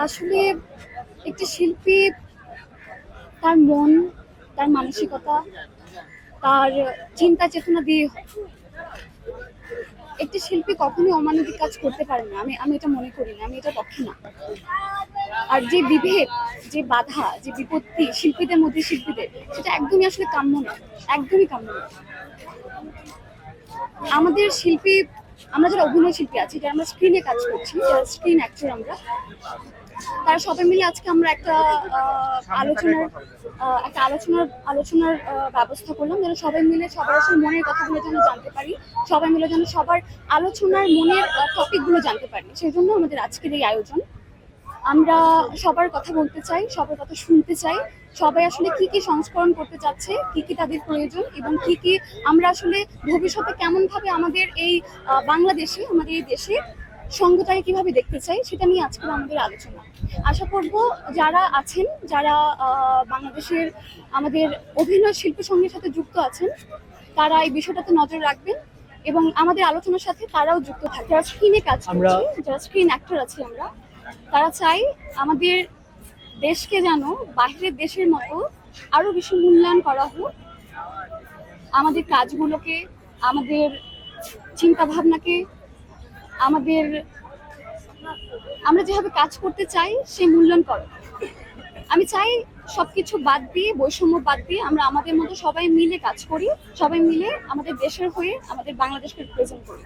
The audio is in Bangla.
আসলে একটি শিল্পী তার মন, তার মানসিকতা, তার চিন্তা চেতনা দিয়ে হয়। একটি শিল্পী কখনোই অমানবিক কাজ করতে পারে না। আমি আমি এটা মনে করি না, আমি এটা পক্ষে না। আর যে বিভেদ, যে বাধা, যে বিপত্তি শিল্পীদের মধ্যে শিল্পীদের, সেটা একদমই আসলে কাম্য নয়, একদমই কাম্য নয়। আমাদের শিল্পী, আমরা যারা অভিনয় শিল্পী আছি, যারা আমরা স্ক্রিনে কাজ করছি, যারা স্ক্রিন অ্যাক্টর, আমরা তারা সবাই মিলে আজকে আমরা একটা আলোচনার আলোচনার ব্যবস্থা করলাম, যেন সবাই মিলে সবার আসলে মনের কথাগুলো যেন জানতে পারি, সবাই মিলে যেন সবার আলোচনার মনের টপিকগুলো জানতে পারি। সেই জন্য আমাদের আজকের এই আয়োজন। আমরা সবার কথা বলতে চাই, সবার কথা শুনতে চাই, সবাই আসলে কি কি সংস্করণ করতে চাচ্ছে, কি কি তাদের প্রয়োজন, এবং কি কি আমরা আসলে ভবিষ্যতে কেমন ভাবে আমাদের এই বাংলাদেশে, আমাদের এই দেশে সঙ্গটাকে কিভাবে দেখতে চাই, সেটা নিয়ে আজকের আমাদের আলোচনা। আশা করব যারা আছেন, যারা বাংলাদেশের আমাদের অভিনয় শিল্পী সঙ্গের সাথে যুক্ত আছেন, তারা এই বিষয়টাতে নজর রাখবেন এবং আমাদের আলোচনার সাথে তারাও যুক্ত থাকে। যারা স্ক্রিনে কাজ করছি, যারা স্ক্রিন অ্যাক্টর আছি আমরা, তারা চাই আমাদের দেশকে যেন বাহিরের দেশের মতো আরো বেশি মূল্যায়ন করা হোক। আমাদের কাজগুলোকে, আমাদের চিন্তা ভাবনাকে, আমাদের আমরা যেভাবে কাজ করতে চাই সেই মূল্যায়ন করা। আমি চাই সবকিছু বাদ দিয়ে, বৈষম্য বাদ দিয়ে আমরা আমাদের মতো সবাই মিলে কাজ করি, সবাই মিলে আমাদের দেশের হয়ে আমাদের বাংলাদেশকে রিপ্রেজেন্ট করি।